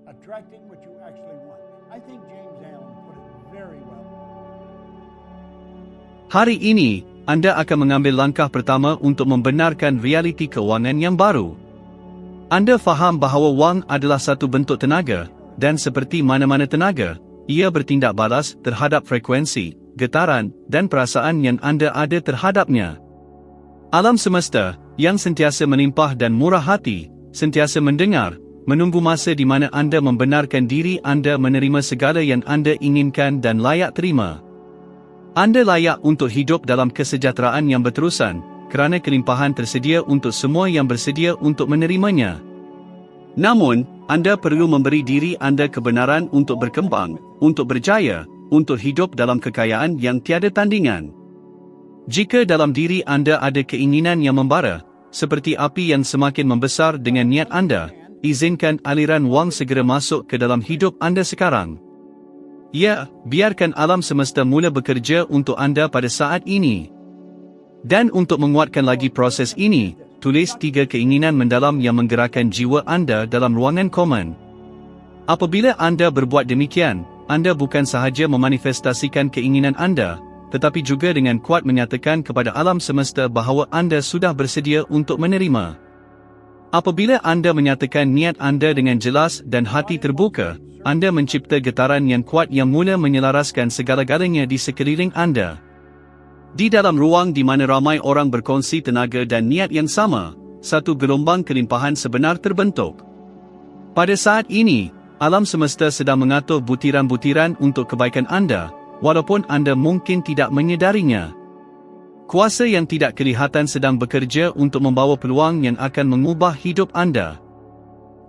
attracting what you actually want. I think James Allen put it very well. Hari ini, anda akan mengambil langkah pertama untuk membenarkan realiti kewangan yang baru. Anda faham bahawa wang adalah satu bentuk tenaga, dan seperti mana-mana tenaga, ia bertindak balas terhadap frekuensi, getaran, dan perasaan yang anda ada terhadapnya. Alam semesta, yang sentiasa melimpah dan murah hati, sentiasa mendengar, menunggu masa di mana anda membenarkan diri anda menerima segala yang anda inginkan dan layak terima. Anda layak untuk hidup dalam kesejahteraan yang berterusan, kerana kelimpahan tersedia untuk semua yang bersedia untuk menerimanya. Namun, anda perlu memberi diri anda kebenaran untuk berkembang, untuk berjaya, untuk hidup dalam kekayaan yang tiada tandingan. Jika dalam diri anda ada keinginan yang membara, seperti api yang semakin membesar dengan niat anda, izinkan aliran wang segera masuk ke dalam hidup anda sekarang. Ya, biarkan alam semesta mula bekerja untuk anda pada saat ini. Dan untuk menguatkan lagi proses ini, tulis 3 keinginan mendalam yang menggerakkan jiwa anda dalam ruangan komen. Apabila anda berbuat demikian, anda bukan sahaja memanifestasikan keinginan anda, tetapi juga dengan kuat menyatakan kepada alam semesta bahawa anda sudah bersedia untuk menerima. Apabila anda menyatakan niat anda dengan jelas dan hati terbuka, anda mencipta getaran yang kuat yang mula menyelaraskan segala-galanya di sekeliling anda. Di dalam ruang di mana ramai orang berkongsi tenaga dan niat yang sama, satu gelombang kelimpahan sebenar terbentuk. Pada saat ini, alam semesta sedang mengatur butiran-butiran untuk kebaikan anda, walaupun anda mungkin tidak menyedarinya. Kuasa yang tidak kelihatan sedang bekerja untuk membawa peluang yang akan mengubah hidup anda.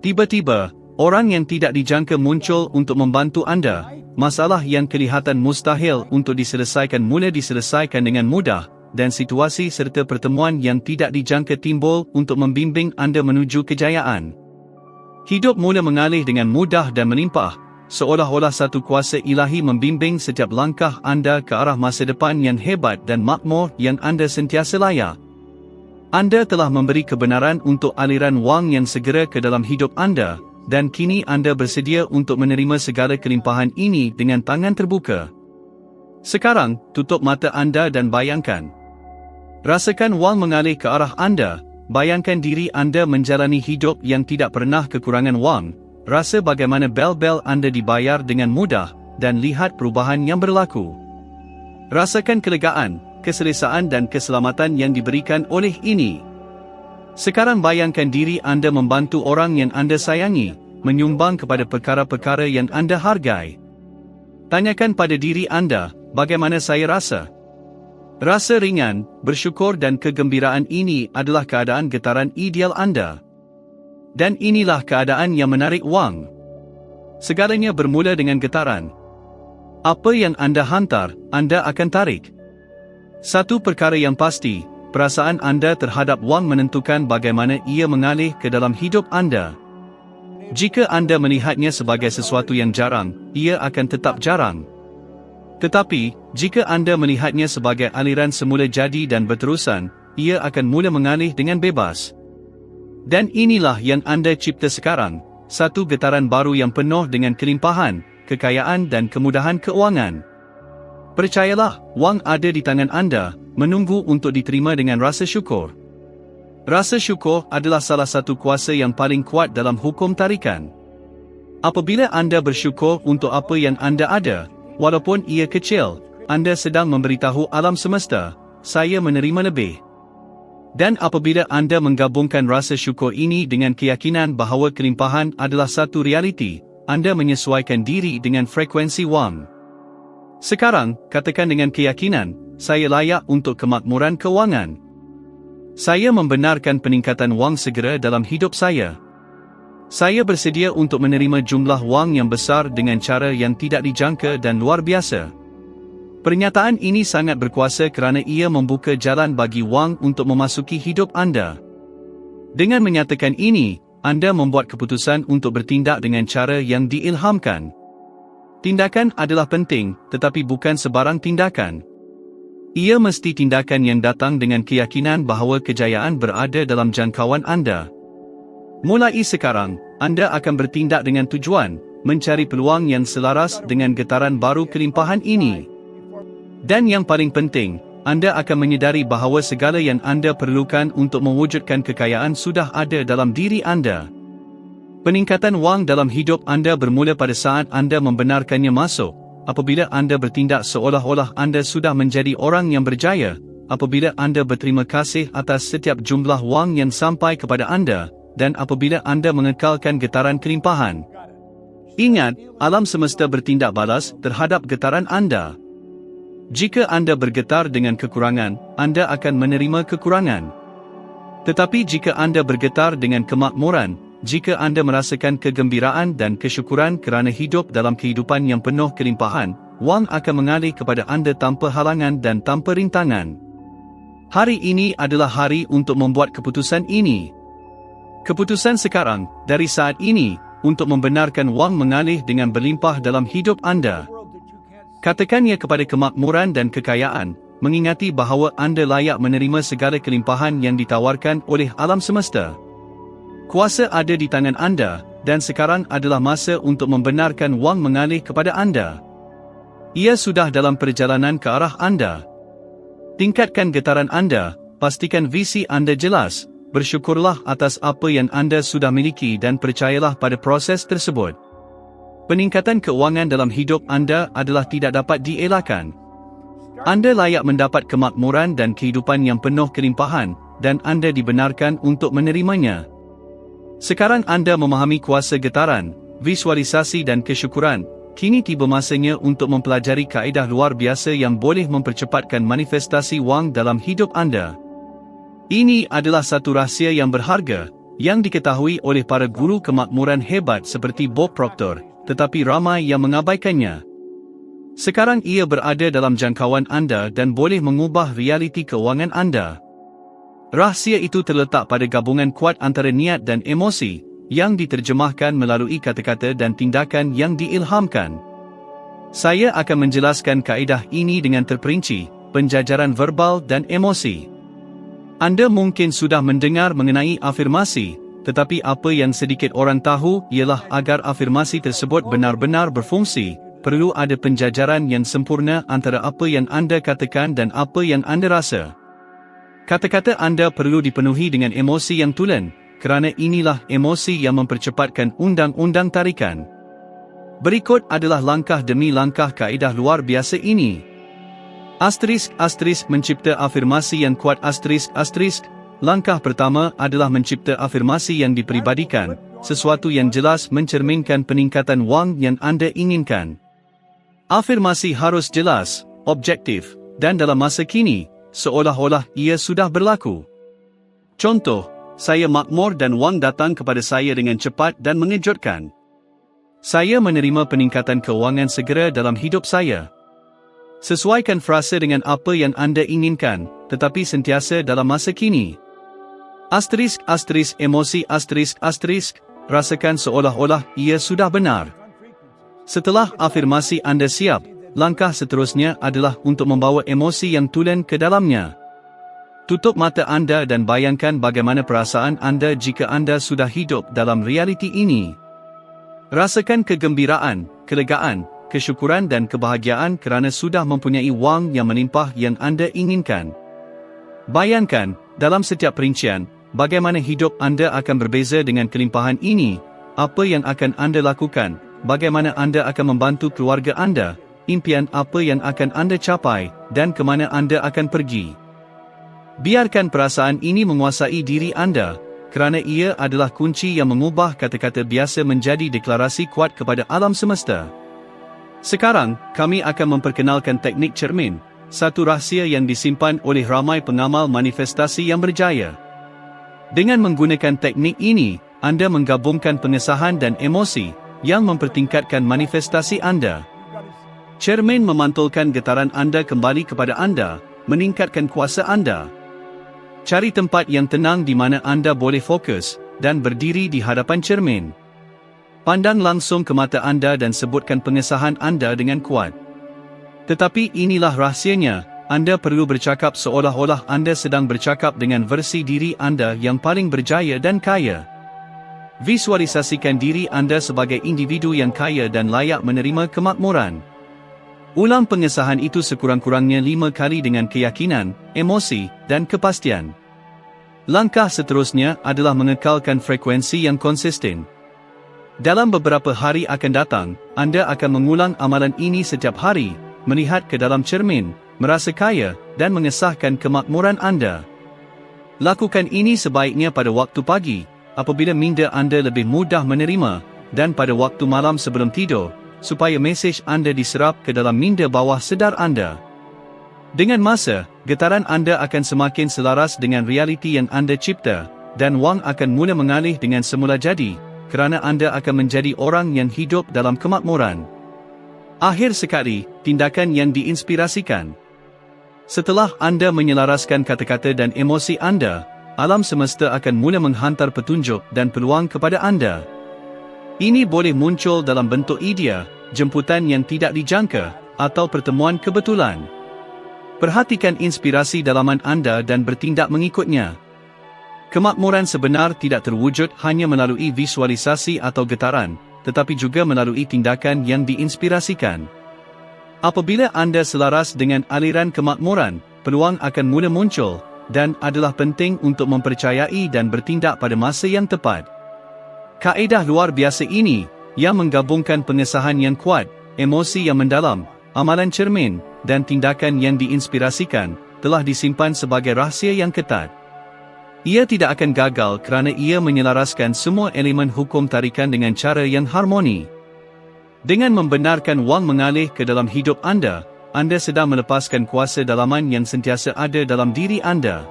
Tiba-tiba, orang yang tidak dijangka muncul untuk membantu anda. Masalah yang kelihatan mustahil untuk diselesaikan mula diselesaikan dengan mudah, dan situasi serta pertemuan yang tidak dijangka timbul untuk membimbing anda menuju kejayaan. Hidup mula mengalih dengan mudah dan melimpah, seolah-olah satu kuasa ilahi membimbing setiap langkah anda ke arah masa depan yang hebat dan makmur yang anda sentiasa layak. Anda telah memberi kebenaran untuk aliran wang yang segera ke dalam hidup anda, dan kini anda bersedia untuk menerima segala kelimpahan ini dengan tangan terbuka. Sekarang, tutup mata anda dan bayangkan. Rasakan wang mengalih ke arah anda, bayangkan diri anda menjalani hidup yang tidak pernah kekurangan wang, rasa bagaimana bel-bel anda dibayar dengan mudah, dan lihat perubahan yang berlaku. Rasakan kelegaan, keselesaan dan keselamatan yang diberikan oleh ini. Sekarang bayangkan diri anda membantu orang yang anda sayangi, menyumbang kepada perkara-perkara yang anda hargai. Tanyakan pada diri anda, bagaimana saya rasa? Rasa ringan, bersyukur dan kegembiraan ini adalah keadaan getaran ideal anda. Dan inilah keadaan yang menarik wang. Segalanya bermula dengan getaran. Apa yang anda hantar, anda akan tarik. Satu perkara yang pasti, perasaan anda terhadap wang menentukan bagaimana ia mengalih ke dalam hidup anda. Jika anda melihatnya sebagai sesuatu yang jarang, ia akan tetap jarang. Tetapi, jika anda melihatnya sebagai aliran semula jadi dan berterusan, ia akan mula mengalih dengan bebas. Dan inilah yang anda cipta sekarang, satu getaran baru yang penuh dengan kelimpahan, kekayaan dan kemudahan keuangan. Percayalah, wang ada di tangan anda, menunggu untuk diterima dengan rasa syukur. Rasa syukur adalah salah satu kuasa yang paling kuat dalam hukum tarikan. Apabila anda bersyukur untuk apa yang anda ada, walaupun ia kecil, anda sedang memberitahu alam semesta, saya menerima lebih. Dan apabila anda menggabungkan rasa syukur ini dengan keyakinan bahawa kelimpahan adalah satu realiti, anda menyesuaikan diri dengan frekuensi wang. Sekarang, katakan dengan keyakinan, saya layak untuk kemakmuran keuangan. Saya membenarkan peningkatan wang segera dalam hidup saya. Saya bersedia untuk menerima jumlah wang yang besar dengan cara yang tidak dijangka dan luar biasa. Pernyataan ini sangat berkuasa kerana ia membuka jalan bagi wang untuk memasuki hidup anda. Dengan menyatakan ini, anda membuat keputusan untuk bertindak dengan cara yang diilhamkan. Tindakan adalah penting, tetapi bukan sebarang tindakan. Ia mesti tindakan yang datang dengan keyakinan bahawa kejayaan berada dalam jangkauan anda. Mulai sekarang, Anda akan bertindak dengan tujuan, mencari peluang yang selaras dengan getaran baru kelimpahan ini. Dan yang paling penting, Anda akan menyedari bahawa segala yang Anda perlukan untuk mewujudkan kekayaan sudah ada dalam diri Anda. Peningkatan wang dalam hidup Anda bermula pada saat Anda membenarkannya masuk, apabila Anda bertindak seolah-olah Anda sudah menjadi orang yang berjaya, apabila Anda berterima kasih atas setiap jumlah wang yang sampai kepada Anda, dan apabila Anda mengekalkan getaran kelimpahan. Ingat, alam semesta bertindak balas terhadap getaran Anda. Jika Anda bergetar dengan kekurangan, Anda akan menerima kekurangan. Tetapi jika Anda bergetar dengan kemakmuran, jika Anda merasakan kegembiraan dan kesyukuran kerana hidup dalam kehidupan yang penuh kelimpahan, wang akan mengalir kepada Anda tanpa halangan dan tanpa rintangan. Hari ini adalah hari untuk membuat keputusan ini. Keputusan sekarang, dari saat ini, untuk membenarkan wang mengalir dengan berlimpah dalam hidup Anda. Katakannya kepada kemakmuran dan kekayaan, mengingati bahawa Anda layak menerima segala kelimpahan yang ditawarkan oleh alam semesta. Kuasa ada di tangan Anda, dan sekarang adalah masa untuk membenarkan wang mengalir kepada Anda. Ia sudah dalam perjalanan ke arah Anda. Tingkatkan getaran Anda, pastikan visi Anda jelas, bersyukurlah atas apa yang Anda sudah miliki dan percayalah pada proses tersebut. Peningkatan keuangan dalam hidup Anda adalah tidak dapat dielakkan. Anda layak mendapat kemakmuran dan kehidupan yang penuh kelimpahan, dan Anda dibenarkan untuk menerimanya. Sekarang Anda memahami kuasa getaran, visualisasi dan kesyukuran. Kini tiba masanya untuk mempelajari kaedah luar biasa yang boleh mempercepatkan manifestasi wang dalam hidup Anda. Ini adalah satu rahsia yang berharga, yang diketahui oleh para guru kemakmuran hebat seperti Bob Proctor, tetapi ramai yang mengabaikannya. Sekarang ia berada dalam jangkauan Anda dan boleh mengubah realiti keuangan Anda. Rahsia itu terletak pada gabungan kuat antara niat dan emosi, yang diterjemahkan melalui kata-kata dan tindakan yang diilhamkan. Saya akan menjelaskan kaedah ini dengan terperinci, penjajaran verbal dan emosi. Anda mungkin sudah mendengar mengenai afirmasi, tetapi apa yang sedikit orang tahu ialah agar afirmasi tersebut benar-benar berfungsi, perlu ada penjajaran yang sempurna antara apa yang Anda katakan dan apa yang Anda rasa. Kata-kata Anda perlu dipenuhi dengan emosi yang tulen, kerana inilah emosi yang mempercepatkan undang-undang tarikan. Berikut adalah langkah demi langkah kaedah luar biasa ini. *** mencipta afirmasi yang kuat ***. Langkah pertama adalah mencipta afirmasi yang diperibadikan, sesuatu yang jelas mencerminkan peningkatan wang yang Anda inginkan. Afirmasi harus jelas, objektif, dan dalam masa kini, seolah-olah ia sudah berlaku. Contoh, saya makmur dan wang datang kepada saya dengan cepat dan mengejutkan. Saya menerima peningkatan keuangan segera dalam hidup saya. Sesuaikan frasa dengan apa yang Anda inginkan, tetapi sentiasa dalam masa kini. ***, emosi ***, rasakan seolah-olah ia sudah benar. Setelah afirmasi Anda siap, langkah seterusnya adalah untuk membawa emosi yang tulen ke dalamnya. Tutup mata Anda dan bayangkan bagaimana perasaan Anda jika Anda sudah hidup dalam realiti ini. Rasakan kegembiraan, kelegaan, kesyukuran dan kebahagiaan kerana sudah mempunyai wang yang melimpah yang Anda inginkan. Bayangkan, dalam setiap perincian, bagaimana hidup Anda akan berbeza dengan kelimpahan ini, apa yang akan Anda lakukan, bagaimana Anda akan membantu keluarga Anda, impian apa yang akan Anda capai, dan ke mana Anda akan pergi. Biarkan perasaan ini menguasai diri Anda, kerana ia adalah kunci yang mengubah kata-kata biasa menjadi deklarasi kuat kepada alam semesta. Sekarang, kami akan memperkenalkan teknik cermin, satu rahsia yang disimpan oleh ramai pengamal manifestasi yang berjaya. Dengan menggunakan teknik ini, Anda menggabungkan pengesahan dan emosi, yang mempertingkatkan manifestasi Anda. Cermin memantulkan getaran Anda kembali kepada Anda, meningkatkan kuasa Anda. Cari tempat yang tenang di mana Anda boleh fokus, dan berdiri di hadapan cermin. Pandang langsung ke mata Anda dan sebutkan pengesahan Anda dengan kuat. Tetapi inilah rahsianya, Anda perlu bercakap seolah-olah Anda sedang bercakap dengan versi diri Anda yang paling berjaya dan kaya. Visualisasikan diri anda sebagai individu yang kaya dan layak menerima kemakmuran. Ulang pengesahan itu sekurang-kurangnya 5 kali dengan keyakinan, emosi, dan kepastian. Langkah seterusnya adalah mengekalkan frekuensi yang konsisten. Dalam beberapa hari akan datang, anda akan mengulang amalan ini setiap hari, melihat ke dalam cermin, merasa kaya, dan mengesahkan kemakmuran anda. Lakukan ini sebaiknya pada waktu pagi, apabila minda anda lebih mudah menerima, dan pada waktu malam sebelum tidur, supaya mesej anda diserap ke dalam minda bawah sedar anda. Dengan masa, getaran anda akan semakin selaras dengan realiti yang anda cipta, dan wang akan mula mengalih dengan semula jadi, kerana anda akan menjadi orang yang hidup dalam kemakmuran. Akhir sekali, tindakan yang diinspirasikan. Setelah anda menyelaraskan kata-kata dan emosi anda, alam semesta akan mula menghantar petunjuk dan peluang kepada anda. Ini boleh muncul dalam bentuk idea, jemputan yang tidak dijangka, atau pertemuan kebetulan. Perhatikan inspirasi dalaman anda dan bertindak mengikutnya. Kemakmuran sebenar tidak terwujud hanya melalui visualisasi atau getaran, tetapi juga melalui tindakan yang diinspirasikan. Apabila anda selaras dengan aliran kemakmuran, peluang akan mula muncul, dan adalah penting untuk mempercayai dan bertindak pada masa yang tepat. Kaedah luar biasa ini, yang menggabungkan pengesahan yang kuat, emosi yang mendalam, amalan cermin, dan tindakan yang diinspirasikan, telah disimpan sebagai rahsia yang ketat. Ia tidak akan gagal kerana ia menyelaraskan semua elemen hukum tarikan dengan cara yang harmoni. Dengan membenarkan wang mengalir ke dalam hidup anda sedang melepaskan kuasa dalaman yang sentiasa ada dalam diri anda.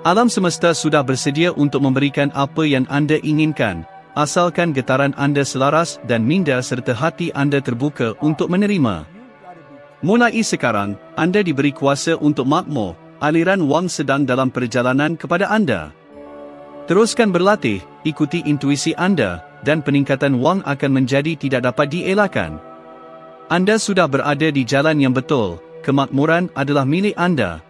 Alam semesta sudah bersedia untuk memberikan apa yang anda inginkan, asalkan getaran anda selaras dan minda serta hati anda terbuka untuk menerima. Mulai sekarang, anda diberi kuasa untuk makmur. Aliran wang sedang dalam perjalanan kepada anda. Teruskan berlatih, ikuti intuisi anda, dan peningkatan wang akan menjadi tidak dapat dielakkan. Anda sudah berada di jalan yang betul, kemakmuran adalah milik anda.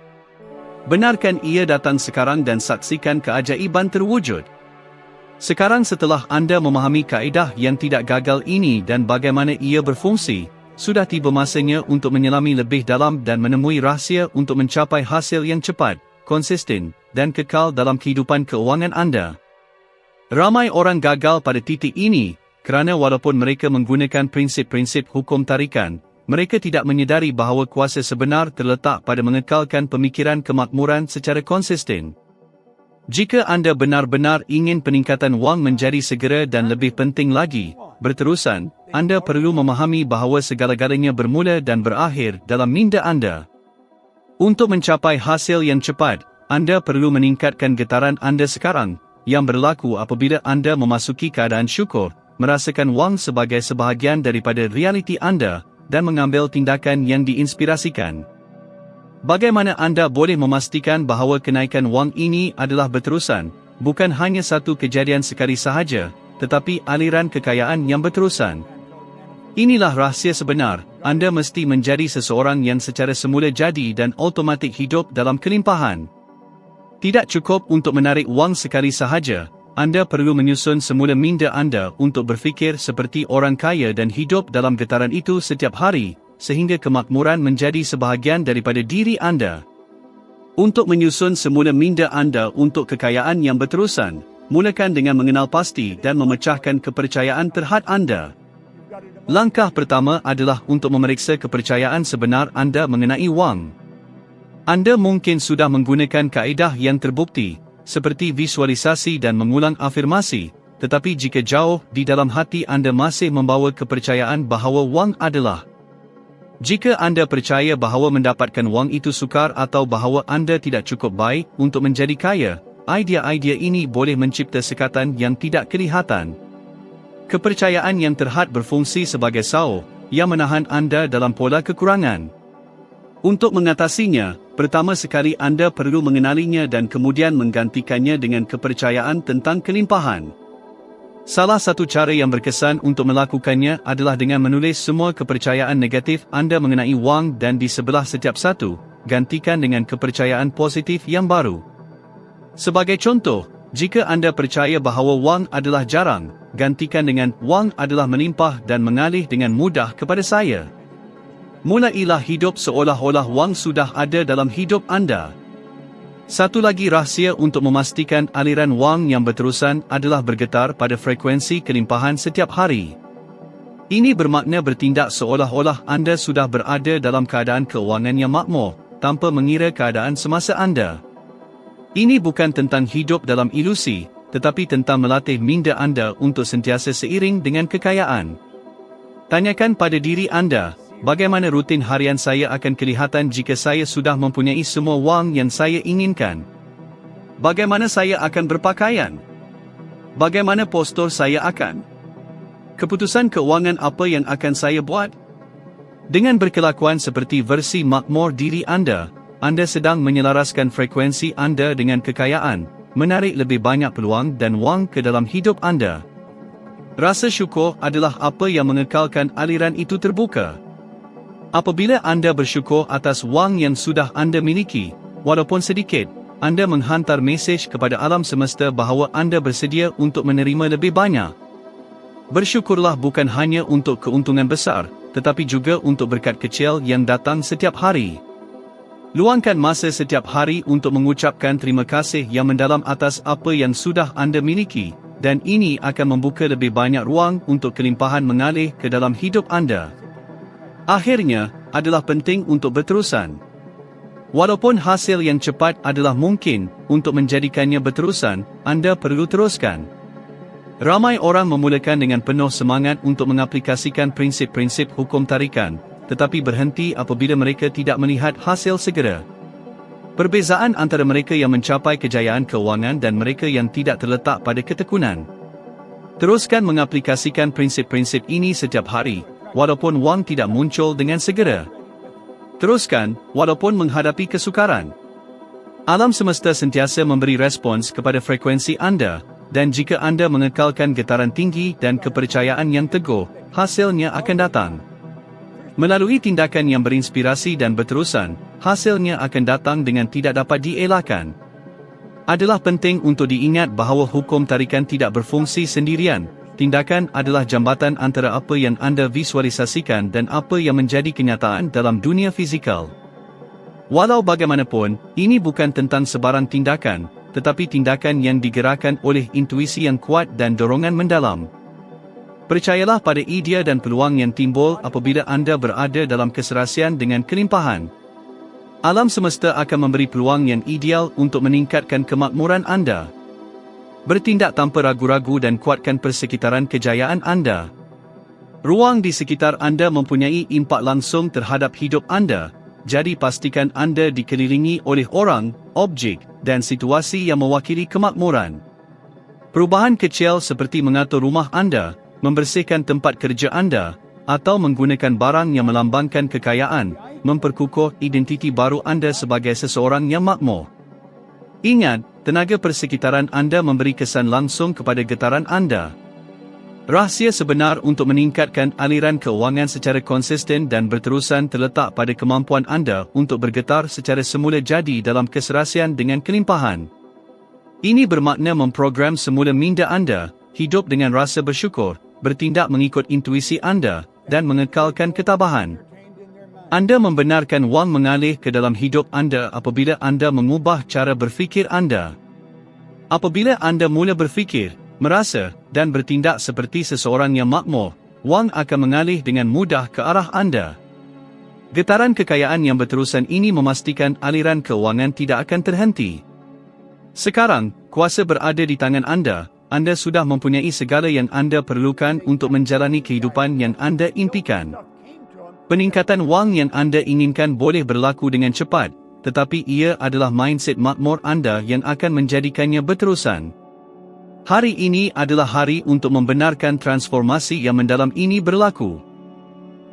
Benarkan ia datang sekarang dan saksikan keajaiban terwujud. Sekarang setelah anda memahami kaedah yang tidak gagal ini dan bagaimana ia berfungsi, sudah tiba masanya untuk menyelami lebih dalam dan menemui rahsia untuk mencapai hasil yang cepat, konsisten, dan kekal dalam kehidupan keuangan anda. Ramai orang gagal pada titik ini, kerana walaupun mereka menggunakan prinsip-prinsip hukum tarikan, mereka tidak menyedari bahawa kuasa sebenar terletak pada mengekalkan pemikiran kemakmuran secara konsisten. Jika anda benar-benar ingin peningkatan wang menjadi segera dan lebih penting lagi, berterusan, anda perlu memahami bahawa segala-galanya bermula dan berakhir dalam minda anda. Untuk mencapai hasil yang cepat, anda perlu meningkatkan getaran anda sekarang, yang berlaku apabila anda memasuki keadaan syukur, merasakan wang sebagai sebahagian daripada realiti anda, dan mengambil tindakan yang diinspirasikan. Bagaimana anda boleh memastikan bahawa kenaikan wang ini adalah berterusan, bukan hanya satu kejadian sekali sahaja, tetapi aliran kekayaan yang berterusan? Inilah rahsia sebenar, anda mesti menjadi seseorang yang secara semula jadi dan automatik hidup dalam kelimpahan. Tidak cukup untuk menarik wang sekali sahaja, anda perlu menyusun semula minda anda untuk berfikir seperti orang kaya dan hidup dalam getaran itu setiap hari, sehingga kemakmuran menjadi sebahagian daripada diri anda. Untuk menyusun semula minda anda untuk kekayaan yang berterusan, mulakan dengan mengenal pasti dan memecahkan kepercayaan terhad anda. Langkah pertama adalah untuk memeriksa kepercayaan sebenar anda mengenai wang. Anda mungkin sudah menggunakan kaedah yang terbukti, seperti visualisasi dan mengulang afirmasi, tetapi jika jauh di dalam hati anda masih membawa kepercayaan bahawa wang adalah, jika anda percaya bahawa mendapatkan wang itu sukar atau bahawa anda tidak cukup baik untuk menjadi kaya, idea-idea ini boleh mencipta sekatan yang tidak kelihatan. Kepercayaan yang terhad berfungsi sebagai saw, yang menahan anda dalam pola kekurangan. Untuk mengatasinya, pertama sekali anda perlu mengenalinya dan kemudian menggantikannya dengan kepercayaan tentang kelimpahan. Salah satu cara yang berkesan untuk melakukannya adalah dengan menulis semua kepercayaan negatif anda mengenai wang dan di sebelah setiap satu, gantikan dengan kepercayaan positif yang baru. Sebagai contoh, Jika anda percaya bahawa wang adalah jarang, gantikan dengan wang adalah melimpah dan mengalir dengan mudah kepada saya. Mulailah hidup seolah-olah wang sudah ada dalam hidup anda. Satu lagi rahsia untuk memastikan aliran wang yang berterusan adalah bergetar pada frekuensi kelimpahan setiap hari. Ini bermakna bertindak seolah-olah anda sudah berada dalam keadaan keuangan yang makmur, tanpa mengira keadaan semasa anda. Ini bukan tentang hidup dalam ilusi, tetapi tentang melatih minda anda untuk sentiasa seiring dengan kekayaan. Tanyakan pada diri anda, bagaimana rutin harian saya akan kelihatan jika saya sudah mempunyai semua wang yang saya inginkan? Bagaimana saya akan berpakaian? Bagaimana postur saya akan? Keputusan keuangan apa yang akan saya buat? Dengan berkelakuan seperti versi makmur diri anda sedang menyelaraskan frekuensi anda dengan kekayaan, menarik lebih banyak peluang dan wang ke dalam hidup anda. Rasa syukur adalah apa yang mengekalkan aliran itu terbuka. Apabila anda bersyukur atas wang yang sudah anda miliki, walaupun sedikit, anda menghantar mesej kepada alam semesta bahawa anda bersedia untuk menerima lebih banyak. Bersyukurlah bukan hanya untuk keuntungan besar, tetapi juga untuk berkat kecil yang datang setiap hari. Luangkan masa setiap hari untuk mengucapkan terima kasih yang mendalam atas apa yang sudah anda miliki, dan ini akan membuka lebih banyak ruang untuk kelimpahan mengalir ke dalam hidup anda. Akhirnya, adalah penting untuk berterusan. Walaupun hasil yang cepat adalah mungkin, untuk menjadikannya berterusan, anda perlu teruskan. Ramai orang memulakan dengan penuh semangat untuk mengaplikasikan prinsip-prinsip hukum tarikan, tetapi berhenti apabila mereka tidak melihat hasil segera. Perbezaan antara mereka yang mencapai kejayaan keuangan dan mereka yang tidak terletak pada ketekunan. Teruskan mengaplikasikan prinsip-prinsip ini setiap hari, walaupun wang tidak muncul dengan segera. Teruskan, walaupun menghadapi kesukaran. Alam semesta sentiasa memberi respons kepada frekuensi anda, dan jika anda mengekalkan getaran tinggi dan kepercayaan yang teguh, hasilnya akan datang. Melalui tindakan yang berinspirasi dan berterusan, hasilnya akan datang dengan tidak dapat dielakkan. Adalah penting untuk diingat bahawa hukum tarikan tidak berfungsi sendirian. Tindakan adalah jambatan antara apa yang anda visualisasikan dan apa yang menjadi kenyataan dalam dunia fizikal. Walau bagaimanapun, ini bukan tentang sebarang tindakan, tetapi tindakan yang digerakkan oleh intuisi yang kuat dan dorongan mendalam. Percayalah pada idea dan peluang yang timbul apabila anda berada dalam keserasian dengan kelimpahan. Alam semesta akan memberi peluang yang ideal untuk meningkatkan kemakmuran anda. Bertindak tanpa ragu-ragu dan kuatkan persekitaran kejayaan anda. Ruang di sekitar anda mempunyai impak langsung terhadap hidup anda, jadi pastikan anda dikelilingi oleh orang, objek, dan situasi yang mewakili kemakmuran. Perubahan kecil seperti mengatur rumah anda, membersihkan tempat kerja anda, atau menggunakan barang yang melambangkan kekayaan, memperkukuh identiti baru anda sebagai seseorang yang makmur. Ingat, tenaga persekitaran anda memberi kesan langsung kepada getaran anda. Rahsia sebenar untuk meningkatkan aliran keuangan secara konsisten dan berterusan terletak pada kemampuan anda untuk bergetar secara semula jadi dalam keserasian dengan kelimpahan. Ini bermakna memprogram semula minda anda, hidup dengan rasa bersyukur, bertindak mengikut intuisi anda, dan mengekalkan ketabahan. Anda membenarkan wang mengalir ke dalam hidup anda apabila anda mengubah cara berfikir anda. Apabila anda mula berfikir, merasa, dan bertindak seperti seseorang yang makmur, wang akan mengalir dengan mudah ke arah anda. Getaran kekayaan yang berterusan ini memastikan aliran keuangan tidak akan terhenti. Sekarang, kuasa berada di tangan anda. Anda sudah mempunyai segala yang anda perlukan untuk menjalani kehidupan yang anda impikan. Peningkatan wang yang anda inginkan boleh berlaku dengan cepat, tetapi ia adalah mindset makmur anda yang akan menjadikannya berterusan. Hari ini adalah hari untuk membenarkan transformasi yang mendalam ini berlaku.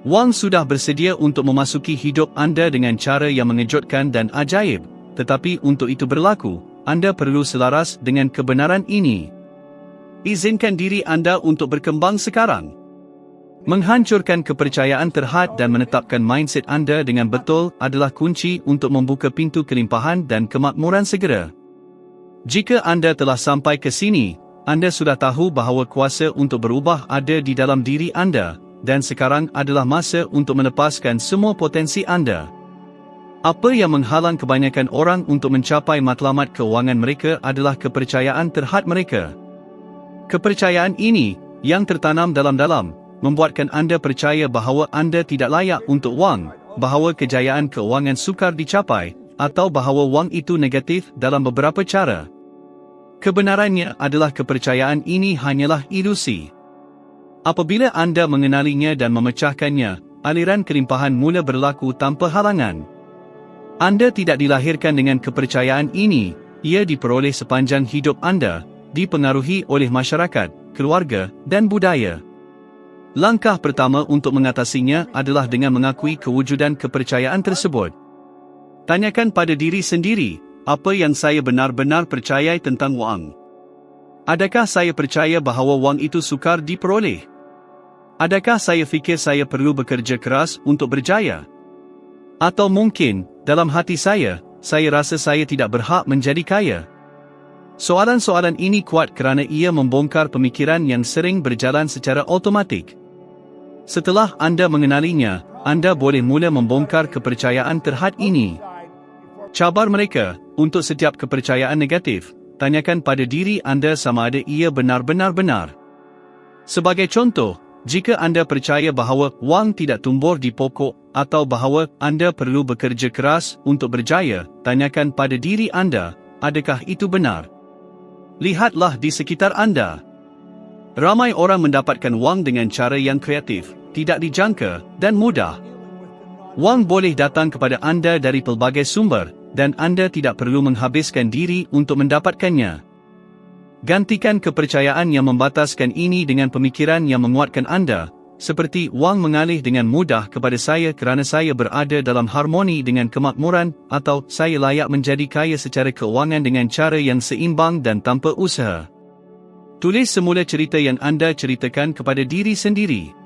Wang sudah bersedia untuk memasuki hidup anda dengan cara yang mengejutkan dan ajaib, tetapi untuk itu berlaku, anda perlu selaras dengan kebenaran ini. Izinkan diri anda untuk berkembang sekarang. Menghancurkan kepercayaan terhad dan menetapkan mindset anda dengan betul adalah kunci untuk membuka pintu kelimpahan dan kemakmuran segera. Jika anda telah sampai ke sini, anda sudah tahu bahawa kuasa untuk berubah ada di dalam diri anda, dan sekarang adalah masa untuk melepaskan semua potensi anda. Apa yang menghalang kebanyakan orang untuk mencapai matlamat keuangan mereka adalah kepercayaan terhad mereka. Kepercayaan ini, yang tertanam dalam-dalam, membuatkan anda percaya bahawa anda tidak layak untuk wang, bahawa kejayaan keuangan sukar dicapai, atau bahawa wang itu negatif dalam beberapa cara. Kebenarannya adalah kepercayaan ini hanyalah ilusi. Apabila anda mengenalinya dan memecahkannya, aliran kelimpahan mula berlaku tanpa halangan. Anda tidak dilahirkan dengan kepercayaan ini, ia diperoleh sepanjang hidup anda, dipengaruhi oleh masyarakat, keluarga, dan budaya. Langkah pertama untuk mengatasinya adalah dengan mengakui kewujudan kepercayaan tersebut. Tanyakan pada diri sendiri, apa yang saya benar-benar percayai tentang wang? Adakah saya percaya bahawa wang itu sukar diperoleh? Adakah saya fikir saya perlu bekerja keras untuk berjaya? Atau mungkin, dalam hati saya rasa saya tidak berhak menjadi kaya. Soalan-soalan ini kuat kerana ia membongkar pemikiran yang sering berjalan secara automatik. Setelah anda mengenalinya, anda boleh mula membongkar kepercayaan terhad ini. Cabar mereka. Untuk setiap kepercayaan negatif, tanyakan pada diri anda sama ada ia benar-benar benar. Sebagai contoh, jika anda percaya bahawa wang tidak tumbuh di pokok, atau bahawa anda perlu bekerja keras untuk berjaya, tanyakan pada diri anda, adakah itu benar? Lihatlah di sekitar anda. Ramai orang mendapatkan wang dengan cara yang kreatif, tidak dijangka, dan mudah. Wang boleh datang kepada anda dari pelbagai sumber, dan anda tidak perlu menghabiskan diri untuk mendapatkannya. Gantikan kepercayaan yang membataskan ini dengan pemikiran yang menguatkan anda, seperti wang mengalih dengan mudah kepada saya kerana saya berada dalam harmoni dengan kemakmuran, atau saya layak menjadi kaya secara keuangan dengan cara yang seimbang dan tanpa usaha. Tulis semula cerita yang anda ceritakan kepada diri sendiri.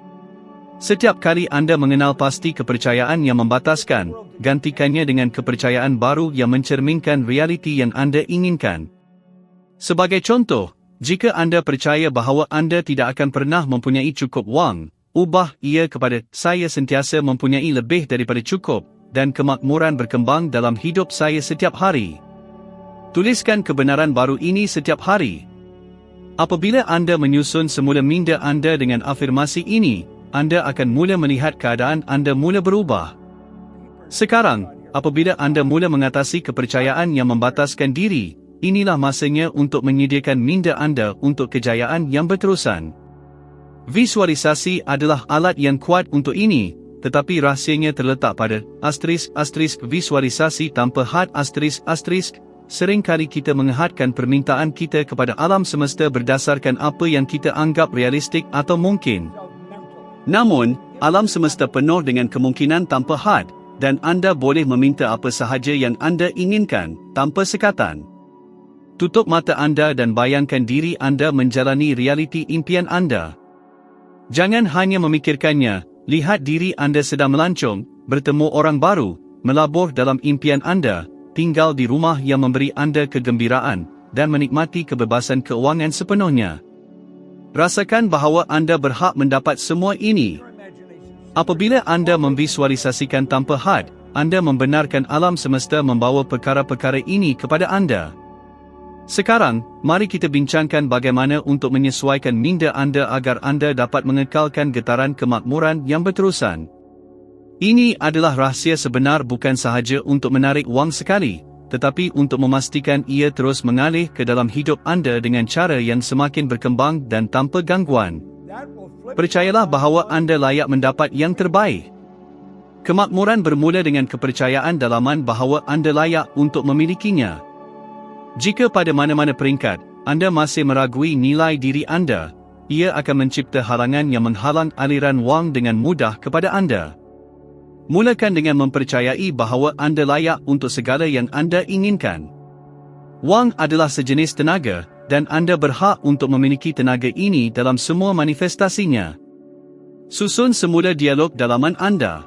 Setiap kali anda mengenal pasti kepercayaan yang membataskan, gantikannya dengan kepercayaan baru yang mencerminkan realiti yang anda inginkan. Sebagai contoh, jika anda percaya bahawa anda tidak akan pernah mempunyai cukup wang, ubah ia kepada saya sentiasa mempunyai lebih daripada cukup, dan kemakmuran berkembang dalam hidup saya setiap hari. Tuliskan kebenaran baru ini setiap hari. Apabila anda menyusun semula minda anda dengan afirmasi ini, anda akan mula melihat keadaan anda mula berubah. Sekarang, apabila anda mula mengatasi kepercayaan yang membataskan diri, inilah masanya untuk menyediakan minda anda untuk kejayaan yang berterusan. Visualisasi adalah alat yang kuat untuk ini, tetapi rahsianya terletak pada visualisasi tanpa had. Seringkali kita menghadkan permintaan kita kepada alam semesta berdasarkan apa yang kita anggap realistik atau mungkin. Namun, alam semesta penuh dengan kemungkinan tanpa had, dan anda boleh meminta apa sahaja yang anda inginkan, tanpa sekatan. Tutup mata anda dan bayangkan diri anda menjalani realiti impian anda. Jangan hanya memikirkannya, lihat diri anda sedang melancong, bertemu orang baru, melabur dalam impian anda, tinggal di rumah yang memberi anda kegembiraan, dan menikmati kebebasan keuangan sepenuhnya. Rasakan bahawa anda berhak mendapat semua ini. Apabila anda memvisualisasikan tanpa had, anda membenarkan alam semesta membawa perkara-perkara ini kepada anda. Sekarang, mari kita bincangkan bagaimana untuk menyesuaikan minda anda agar anda dapat mengekalkan getaran kemakmuran yang berterusan. Ini adalah rahsia sebenar bukan sahaja untuk menarik wang sekali, tetapi untuk memastikan ia terus mengalir ke dalam hidup anda dengan cara yang semakin berkembang dan tanpa gangguan. Percayalah bahawa anda layak mendapat yang terbaik. Kemakmuran bermula dengan kepercayaan dalaman bahawa anda layak untuk memilikinya. Jika pada mana-mana peringkat, anda masih meragui nilai diri anda, ia akan mencipta halangan yang menghalang aliran wang dengan mudah kepada anda. Mulakan dengan mempercayai bahawa anda layak untuk segala yang anda inginkan. Wang adalah sejenis tenaga, dan anda berhak untuk memiliki tenaga ini dalam semua manifestasinya. Susun semula dialog dalaman anda.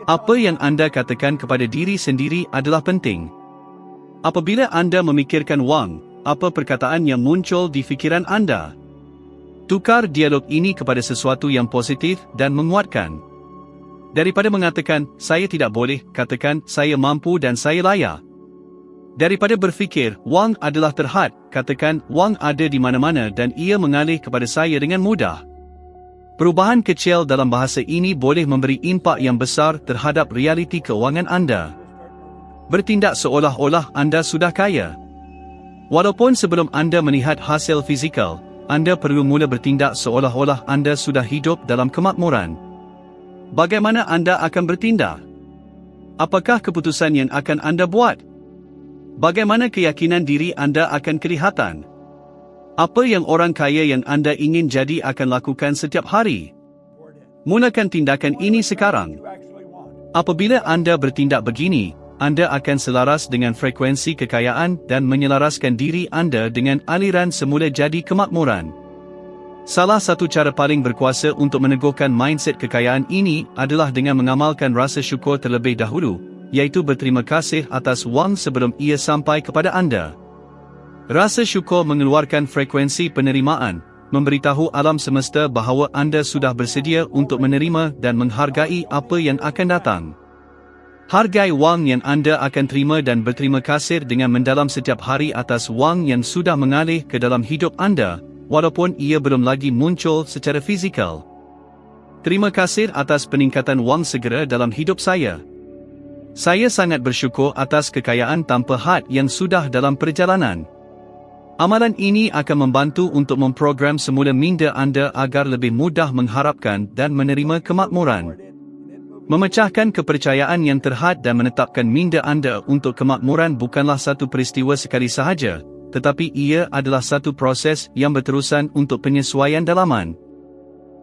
Apa yang anda katakan kepada diri sendiri adalah penting. Apabila anda memikirkan wang, apa perkataan yang muncul di fikiran anda? Tukar dialog ini kepada sesuatu yang positif dan menguatkan. Daripada mengatakan, saya tidak boleh, katakan, saya mampu dan saya layak. Daripada berfikir, wang adalah terhad, katakan, wang ada di mana-mana dan ia mengalir kepada saya dengan mudah. Perubahan kecil dalam bahasa ini boleh memberi impak yang besar terhadap realiti keuangan anda. Bertindak seolah-olah anda sudah kaya. Walaupun sebelum anda melihat hasil fizikal, anda perlu mula bertindak seolah-olah anda sudah hidup dalam kemakmuran. Bagaimana anda akan bertindak? Apakah keputusan yang akan anda buat? Bagaimana keyakinan diri anda akan kelihatan? Apa yang orang kaya yang anda ingin jadi akan lakukan setiap hari? Mulakan tindakan ini sekarang. Apabila anda bertindak begini, anda akan selaras dengan frekuensi kekayaan dan menyelaraskan diri anda dengan aliran semula jadi kemakmuran. Salah satu cara paling berkuasa untuk meneguhkan mindset kekayaan ini adalah dengan mengamalkan rasa syukur terlebih dahulu, iaitu berterima kasih atas wang sebelum ia sampai kepada anda. Rasa syukur mengeluarkan frekuensi penerimaan, memberitahu alam semesta bahawa anda sudah bersedia untuk menerima dan menghargai apa yang akan datang. Hargai wang yang anda akan terima dan berterima kasih dengan mendalam setiap hari atas wang yang sudah mengalir ke dalam hidup anda, walaupun ia belum lagi muncul secara fizikal. Terima kasih atas peningkatan wang segera dalam hidup saya. Saya sangat bersyukur atas kekayaan tanpa had yang sudah dalam perjalanan. Amalan ini akan membantu untuk memprogram semula minda anda agar lebih mudah mengharapkan dan menerima kemakmuran. Memecahkan kepercayaan yang terhad dan menetapkan minda anda untuk kemakmuran bukanlah satu peristiwa sekali sahaja, tetapi ia adalah satu proses yang berterusan untuk penyesuaian dalaman.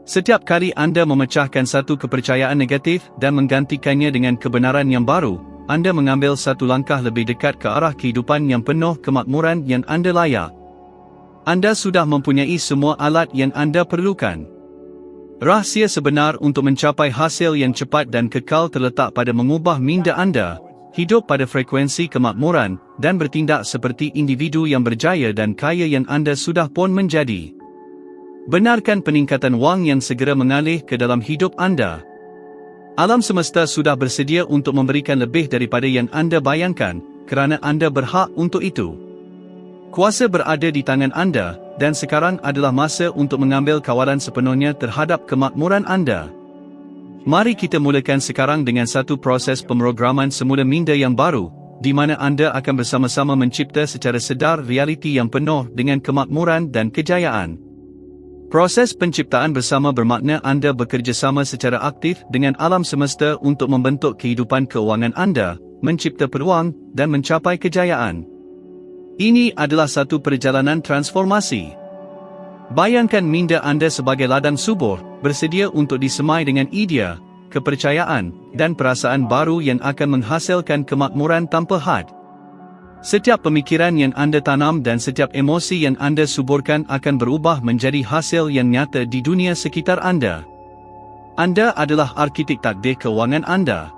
Setiap kali anda memecahkan satu kepercayaan negatif dan menggantikannya dengan kebenaran yang baru, anda mengambil satu langkah lebih dekat ke arah kehidupan yang penuh kemakmuran yang anda layak. Anda sudah mempunyai semua alat yang anda perlukan. Rahsia sebenar untuk mencapai hasil yang cepat dan kekal terletak pada mengubah minda anda, hidup pada frekuensi kemakmuran, dan bertindak seperti individu yang berjaya dan kaya yang anda sudah pun menjadi. Benarkan peningkatan wang yang segera mengalir ke dalam hidup anda. Alam semesta sudah bersedia untuk memberikan lebih daripada yang anda bayangkan, kerana anda berhak untuk itu. Kuasa berada di tangan anda, dan sekarang adalah masa untuk mengambil kawalan sepenuhnya terhadap kemakmuran anda. Mari kita mulakan sekarang dengan satu proses pemrograman semula minda yang baru, di mana anda akan bersama-sama mencipta secara sedar realiti yang penuh dengan kemakmuran dan kejayaan. Proses penciptaan bersama bermakna anda bekerjasama secara aktif dengan alam semesta untuk membentuk kehidupan keuangan anda, mencipta peluang, dan mencapai kejayaan. Ini adalah satu perjalanan transformasi. Bayangkan minda anda sebagai ladang subur, bersedia untuk disemai dengan idea, kepercayaan, dan perasaan baru yang akan menghasilkan kemakmuran tanpa had. Setiap pemikiran yang anda tanam dan setiap emosi yang anda suburkan akan berubah menjadi hasil yang nyata di dunia sekitar anda. Anda adalah arkitek takdir keuangan anda.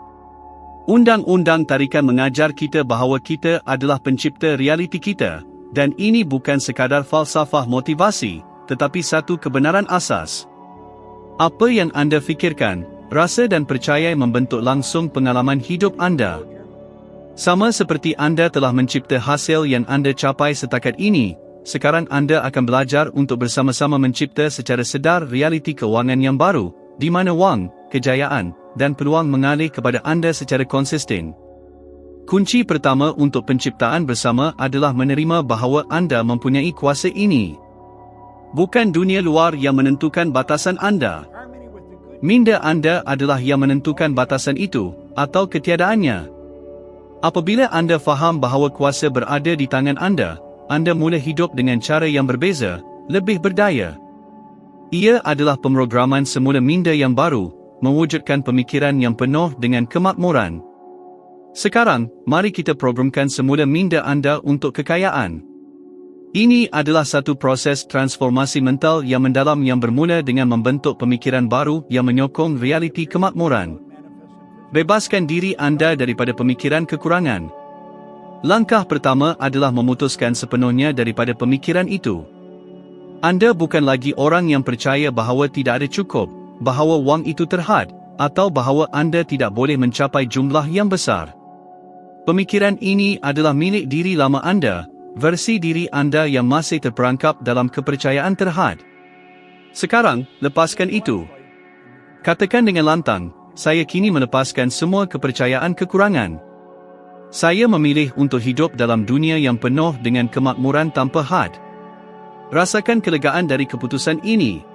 Undang-undang tarikan mengajar kita bahawa kita adalah pencipta realiti kita, dan ini bukan sekadar falsafah motivasi, tetapi satu kebenaran asas. Apa yang anda fikirkan, rasa dan percaya membentuk langsung pengalaman hidup anda. Sama seperti anda telah mencipta hasil yang anda capai setakat ini, sekarang anda akan belajar untuk bersama-sama mencipta secara sedar realiti keuangan yang baru, di mana wang, kejayaan, dan peluang mengalir kepada anda secara konsisten. Kunci pertama untuk penciptaan bersama adalah menerima bahawa anda mempunyai kuasa ini. Bukan dunia luar yang menentukan batasan anda. Minda anda adalah yang menentukan batasan itu, atau ketiadaannya. Apabila anda faham bahawa kuasa berada di tangan anda mula hidup dengan cara yang berbeza, lebih berdaya. Ia adalah pemrograman semula minda yang baru, mewujudkan pemikiran yang penuh dengan kemakmuran. Sekarang, mari kita programkan semula minda anda untuk kekayaan. Ini adalah satu proses transformasi mental yang mendalam yang bermula dengan membentuk pemikiran baru yang menyokong realiti kemakmuran. Bebaskan diri anda daripada pemikiran kekurangan. Langkah pertama adalah memutuskan sepenuhnya daripada pemikiran itu. Anda bukan lagi orang yang percaya bahawa tidak ada cukup, bahawa wang itu terhad, atau bahawa anda tidak boleh mencapai jumlah yang besar. Pemikiran ini adalah milik diri lama anda, versi diri anda yang masih terperangkap dalam kepercayaan terhad. Sekarang, lepaskan itu. Katakan dengan lantang, saya kini melepaskan semua kepercayaan kekurangan. Saya memilih untuk hidup dalam dunia yang penuh dengan kemakmuran tanpa had. Rasakan kelegaan dari keputusan ini.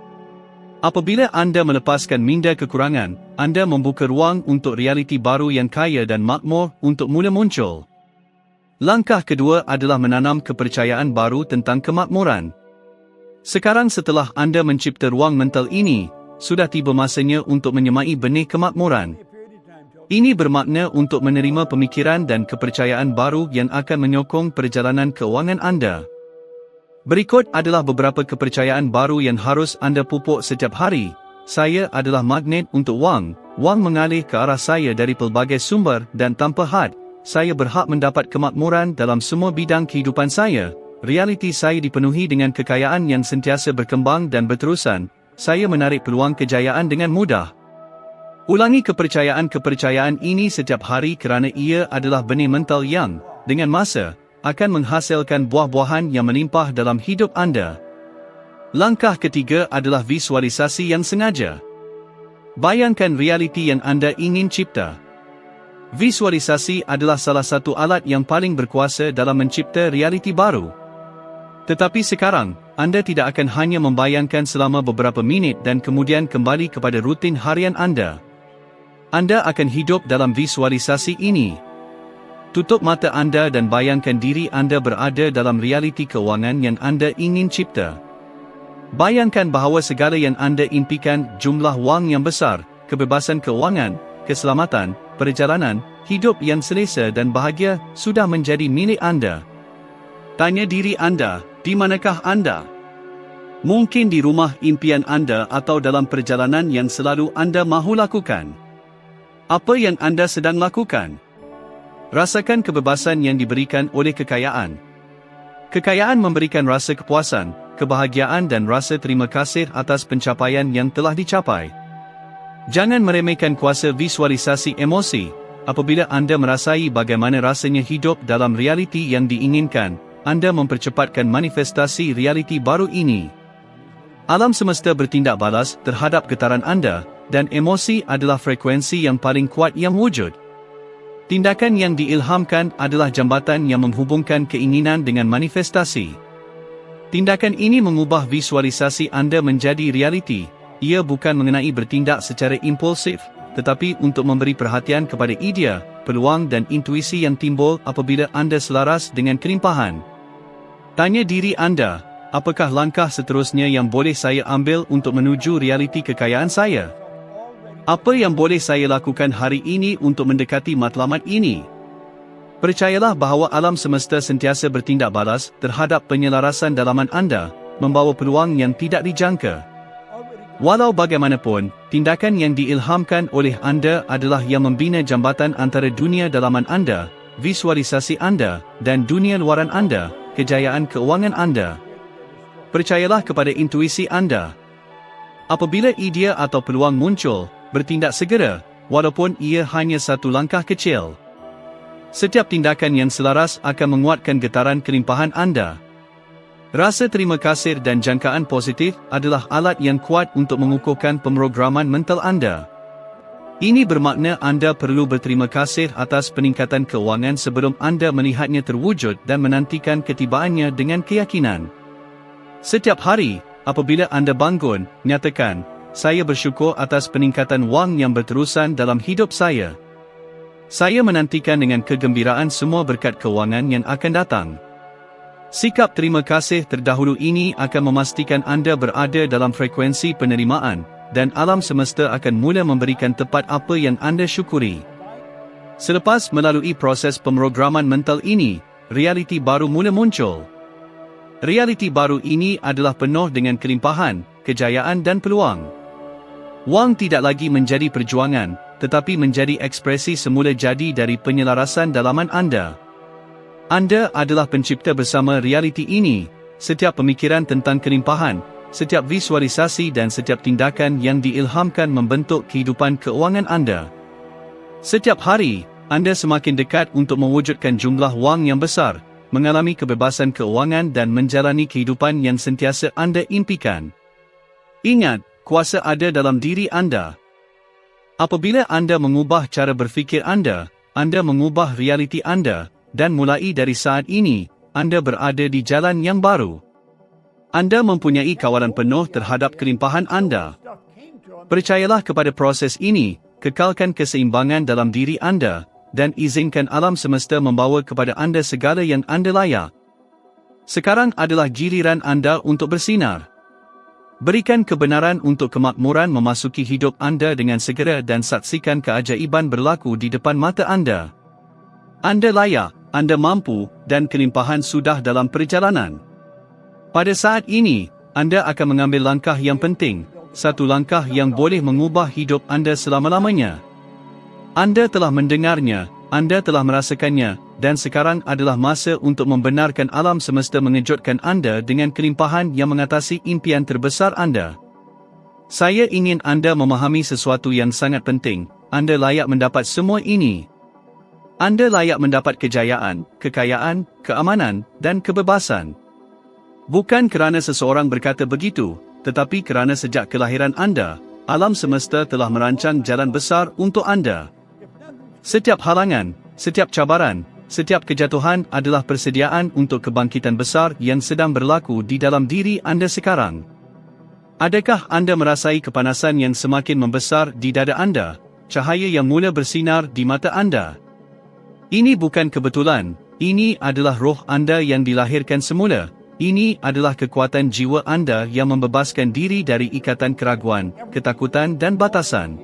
Apabila anda melepaskan minda kekurangan, anda membuka ruang untuk realiti baru yang kaya dan makmur untuk mula muncul. Langkah kedua adalah menanam kepercayaan baru tentang kemakmuran. Sekarang setelah anda mencipta ruang mental ini, sudah tiba masanya untuk menyemai benih kemakmuran. Ini bermakna untuk menerima pemikiran dan kepercayaan baru yang akan menyokong perjalanan keuangan anda. Berikut adalah beberapa kepercayaan baru yang harus anda pupuk setiap hari. Saya adalah magnet untuk wang. Wang mengalir ke arah saya dari pelbagai sumber dan tanpa had. Saya berhak mendapat kemakmuran dalam semua bidang kehidupan saya. Realiti saya dipenuhi dengan kekayaan yang sentiasa berkembang dan berterusan. Saya menarik peluang kejayaan dengan mudah. Ulangi kepercayaan-kepercayaan ini setiap hari kerana ia adalah benih mental yang, dengan masa, akan menghasilkan buah-buahan yang melimpah dalam hidup anda. Langkah ketiga adalah visualisasi yang sengaja. Bayangkan realiti yang anda ingin cipta. Visualisasi adalah salah satu alat yang paling berkuasa dalam mencipta realiti baru. Tetapi sekarang, anda tidak akan hanya membayangkan selama beberapa minit dan kemudian kembali kepada rutin harian anda. Anda akan hidup dalam visualisasi ini. Tutup mata anda dan bayangkan diri anda berada dalam realiti keuangan yang anda ingin cipta. Bayangkan bahawa segala yang anda impikan, jumlah wang yang besar, kebebasan keuangan, keselamatan, perjalanan, hidup yang selesa dan bahagia, sudah menjadi milik anda. Tanya diri anda, di manakah anda? Mungkin di rumah impian anda atau dalam perjalanan yang selalu anda mahu lakukan. Apa yang anda sedang lakukan? Rasakan kebebasan yang diberikan oleh kekayaan. Kekayaan memberikan rasa kepuasan, kebahagiaan dan rasa terima kasih atas pencapaian yang telah dicapai. Jangan meremehkan kuasa visualisasi emosi. Apabila anda merasai bagaimana rasanya hidup dalam realiti yang diinginkan, anda mempercepatkan manifestasi realiti baru ini. Alam semesta bertindak balas terhadap getaran anda, dan emosi adalah frekuensi yang paling kuat yang wujud. Tindakan yang diilhamkan adalah jambatan yang menghubungkan keinginan dengan manifestasi. Tindakan ini mengubah visualisasi anda menjadi realiti. Ia bukan mengenai bertindak secara impulsif, tetapi untuk memberi perhatian kepada idea, peluang dan intuisi yang timbul apabila anda selaras dengan kelimpahan. Tanya diri anda, apakah langkah seterusnya yang boleh saya ambil untuk menuju realiti kekayaan saya? Apa yang boleh saya lakukan hari ini untuk mendekati matlamat ini? Percayalah bahawa alam semesta sentiasa bertindak balas terhadap penyelarasan dalaman anda, membawa peluang yang tidak dijangka. Walau bagaimanapun, tindakan yang diilhamkan oleh anda adalah yang membina jambatan antara dunia dalaman anda, visualisasi anda, dan dunia luaran anda, kejayaan keuangan anda. Percayalah kepada intuisi anda. Apabila idea atau peluang muncul, bertindak segera, walaupun ia hanya satu langkah kecil. Setiap tindakan yang selaras akan menguatkan getaran kelimpahan anda. Rasa terima kasih dan jangkaan positif adalah alat yang kuat untuk mengukuhkan pemrograman mental anda. Ini bermakna anda perlu berterima kasih atas peningkatan keuangan sebelum anda melihatnya terwujud dan menantikan ketibaannya dengan keyakinan. Setiap hari, apabila anda bangun, nyatakan, saya bersyukur atas peningkatan wang yang berterusan dalam hidup saya. Saya menantikan dengan kegembiraan semua berkat keuangan yang akan datang. Sikap terima kasih terdahulu ini akan memastikan anda berada dalam frekuensi penerimaan, dan alam semesta akan mula memberikan tepat apa yang anda syukuri. Selepas melalui proses pemrograman mental ini, realiti baru mula muncul. Realiti baru ini adalah penuh dengan kelimpahan, kejayaan dan peluang. Wang tidak lagi menjadi perjuangan, tetapi menjadi ekspresi semula jadi dari penyelarasan dalaman anda. Anda adalah pencipta bersama realiti ini. Setiap pemikiran tentang kelimpahan, setiap visualisasi dan setiap tindakan yang diilhamkan membentuk kehidupan keuangan Anda. Setiap hari, Anda semakin dekat untuk mewujudkan jumlah wang yang besar, mengalami kebebasan keuangan dan menjalani kehidupan yang sentiasa Anda impikan. Ingat, kuasa ada dalam diri Anda. Apabila Anda mengubah cara berfikir Anda mengubah realiti Anda, dan mulai dari saat ini, Anda berada di jalan yang baru. Anda mempunyai kawalan penuh terhadap kelimpahan Anda. Stuff came to him. Percayalah kepada proses ini, kekalkan keseimbangan dalam diri Anda, dan izinkan alam semesta membawa kepada Anda segala yang Anda layak. Sekarang adalah giliran Anda untuk bersinar. Berikan kebenaran untuk kemakmuran memasuki hidup Anda dengan segera dan saksikan keajaiban berlaku di depan mata Anda. Anda layak, Anda mampu, dan kelimpahan sudah dalam perjalanan. Pada saat ini, Anda akan mengambil langkah yang penting, satu langkah yang boleh mengubah hidup Anda selama-lamanya. Anda telah mendengarnya, Anda telah merasakannya, dan sekarang adalah masa untuk membenarkan alam semesta mengejutkan Anda dengan kelimpahan yang mengatasi impian terbesar Anda. Saya ingin Anda memahami sesuatu yang sangat penting. Anda layak mendapat semua ini. Anda layak mendapat kejayaan, kekayaan, keamanan, dan kebebasan. Bukan kerana seseorang berkata begitu, tetapi kerana sejak kelahiran Anda, alam semesta telah merancang jalan besar untuk Anda. Setiap halangan, setiap cabaran, setiap kejatuhan adalah persediaan untuk kebangkitan besar yang sedang berlaku di dalam diri Anda sekarang. Adakah Anda merasai kepanasan yang semakin membesar di dada Anda, cahaya yang mula bersinar di mata Anda? Ini bukan kebetulan, ini adalah roh Anda yang dilahirkan semula. Ini adalah kekuatan jiwa Anda yang membebaskan diri dari ikatan keraguan, ketakutan dan batasan.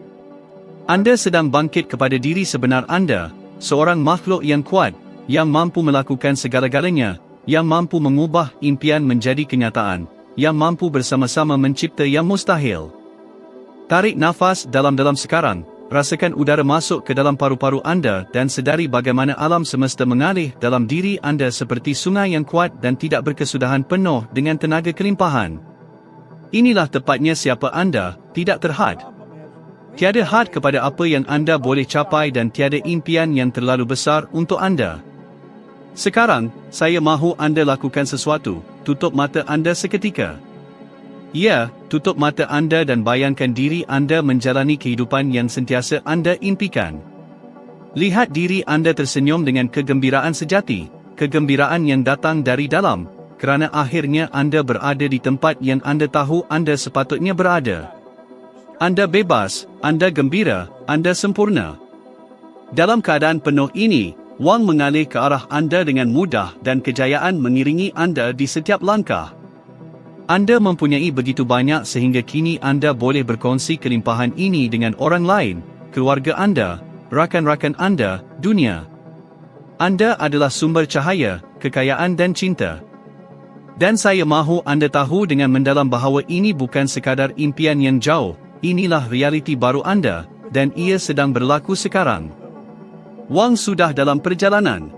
Anda sedang bangkit kepada diri sebenar Anda, seorang makhluk yang kuat, yang mampu melakukan segala-galanya, yang mampu mengubah impian menjadi kenyataan, yang mampu bersama-sama mencipta yang mustahil. Tarik nafas dalam-dalam sekarang, rasakan udara masuk ke dalam paru-paru Anda dan sedari bagaimana alam semesta mengalir dalam diri Anda seperti sungai yang kuat dan tidak berkesudahan penuh dengan tenaga kelimpahan. Inilah tepatnya siapa Anda, tidak terhad. Tiada had kepada apa yang Anda boleh capai dan tiada impian yang terlalu besar untuk Anda. Sekarang, saya mahu Anda lakukan sesuatu. Tutup mata Anda seketika. Ya, tutup mata Anda dan bayangkan diri Anda menjalani kehidupan yang sentiasa Anda impikan. Lihat diri Anda tersenyum dengan kegembiraan sejati, kegembiraan yang datang dari dalam, kerana akhirnya Anda berada di tempat yang Anda tahu Anda sepatutnya berada. Anda bebas, Anda gembira, Anda sempurna. Dalam keadaan penuh ini, wang mengalir ke arah Anda dengan mudah dan kejayaan mengiringi Anda di setiap langkah. Anda mempunyai begitu banyak sehingga kini Anda boleh berkongsi kelimpahan ini dengan orang lain, keluarga Anda, rakan-rakan Anda, dunia. Anda adalah sumber cahaya, kekayaan dan cinta. Dan saya mahu Anda tahu dengan mendalam bahawa ini bukan sekadar impian yang jauh. Inilah realiti baru Anda, dan ia sedang berlaku sekarang. Wang sudah dalam perjalanan.